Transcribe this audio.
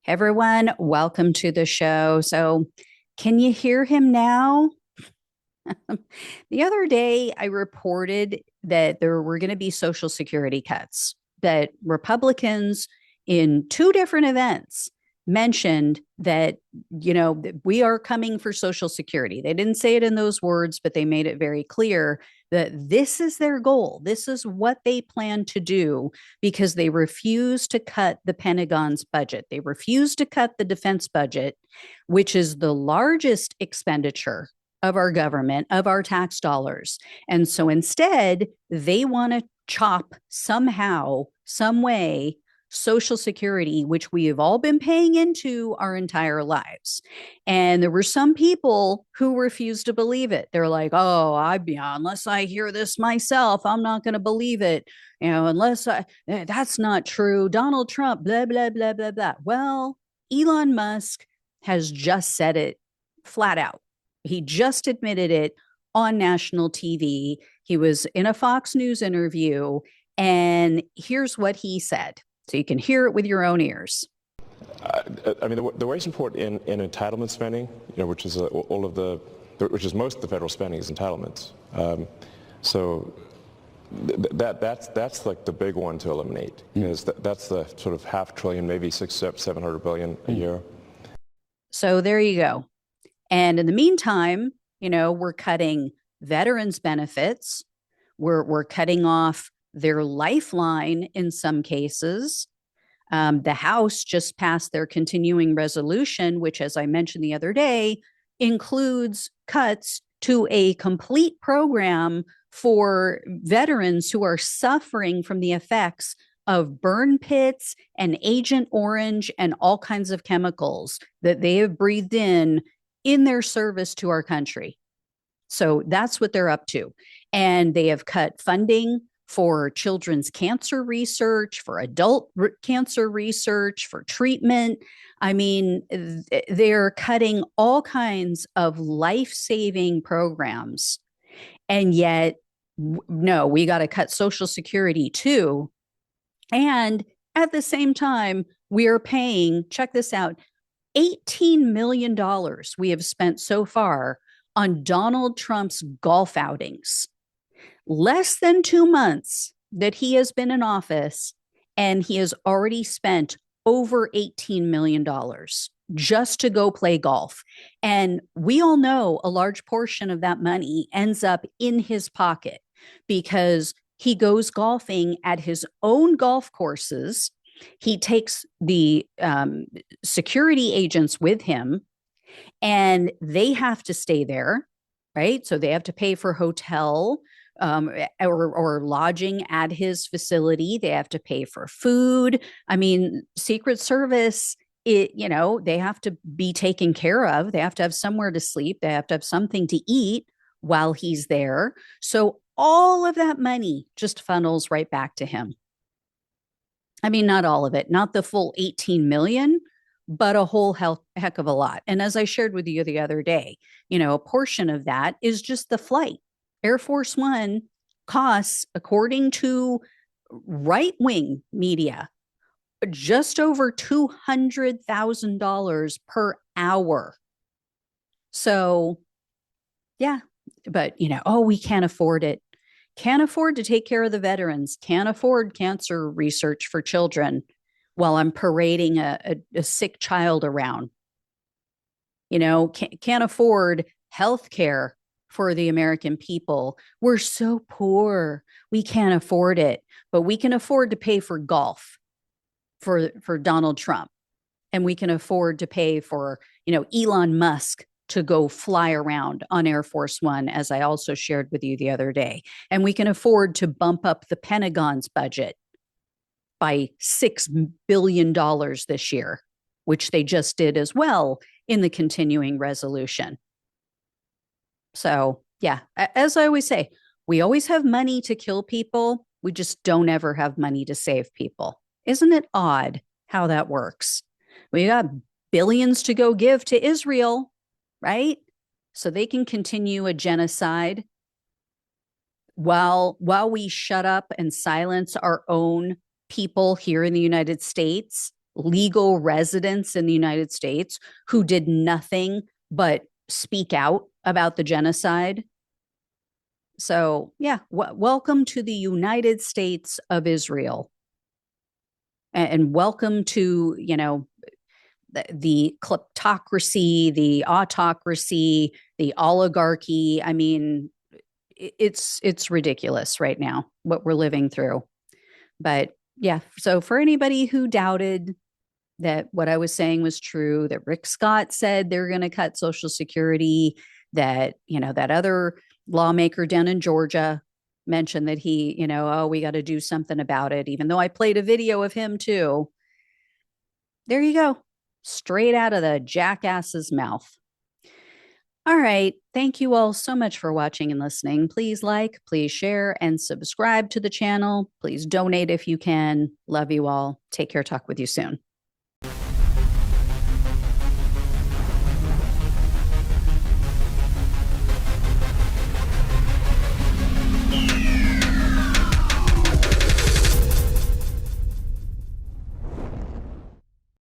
Everyone, welcome to the show. So, can you hear him now? The other day, I reported that there were going to be Social Security cuts, that Republicans in two different events mentioned that, we are coming for Social Security. They didn't say it in those words, but they made it very clear that this is their goal. This is what they plan to do because they refuse to cut the Pentagon's budget. They refuse to cut the defense budget, which is the largest expenditure of our government, of our tax dollars. And so instead, they want to chop somehow, some way, Social Security, which we have all been paying into our entire lives. And there were some people who refused to believe it. They're like, oh, unless I hear this myself, I'm not going to believe it. That's not true. Donald Trump, blah, blah, blah, blah, blah. Well, Elon Musk has just said it flat out. He just admitted it on national TV. He was in a Fox News interview, and here's what he said. So you can hear it with your own ears. The wage support in entitlement spending, which is which is most of the federal spending is entitlements. That's like the big one to eliminate. That's the sort of $500 billion, maybe $700 billion a year. So there you go. And in the meantime, we're cutting veterans' benefits. We're cutting off their lifeline in some cases. The House just passed their continuing resolution, which, as I mentioned the other day, includes cuts to a complete program for veterans who are suffering from the effects of burn pits and Agent Orange and all kinds of chemicals that they have breathed in their service to our country. So that's what they're up to. And they have cut funding for children's cancer research, for adult cancer research, for treatment. I mean, they're cutting all kinds of life-saving programs. And yet, no, we got to cut Social Security too. And at the same time, we are paying, check this out, $18 million we have spent so far on Donald Trump's golf outings. Less than 2 months that he has been in office, and he has already spent over $18 million just to go play golf. And we all know a large portion of that money ends up in his pocket because he goes golfing at his own golf courses. He takes the security agents with him, and they have to stay there, right? So they have to pay for hotel or lodging at his facility. They have to pay for food. I mean, Secret Service, they have to be taken care of. They have to have somewhere to sleep. They have to have something to eat while he's there. So all of that money just funnels right back to him. I mean, not all of it, not the full 18 million, but a whole heck of a lot. And as I shared with you the other day, a portion of that is just the flight. Air Force One costs, according to right-wing media, just over $200,000 per hour. So, yeah, but, we can't afford it. Can't afford to take care of the veterans, can't afford cancer research for children while I'm parading a sick child around. Can't afford health care for the American people. We're so poor. We can't afford it, but we can afford to pay for golf for Donald Trump. And we can afford to pay for, Elon Musk to go fly around on Air Force One, as I also shared with you the other day. And we can afford to bump up the Pentagon's budget by $6 billion this year, which they just did as well in the continuing resolution. So, yeah, as I always say, we always have money to kill people. We just don't ever have money to save people. Isn't it odd how that works? We got billions to go give to Israel, right? So they can continue a genocide while we shut up and silence our own people here in the United States legal residents in the United States who did nothing but speak out about the genocide. So, yeah, welcome to the United States of Israel. And welcome to, the kleptocracy, the autocracy, the oligarchy. I mean, it's ridiculous right now what we're living through. But yeah, so for anybody who doubted that what I was saying was true, that Rick Scott said they're going to cut Social Security, that, that other lawmaker down in Georgia mentioned that he, oh, we got to do something about it, even though I played a video of him too. There you go. Straight out of the jackass's mouth. All right. Thank you all so much for watching and listening. Please like, please share, and subscribe to the channel. Please donate if you can. Love you all. Take care. Talk with you soon.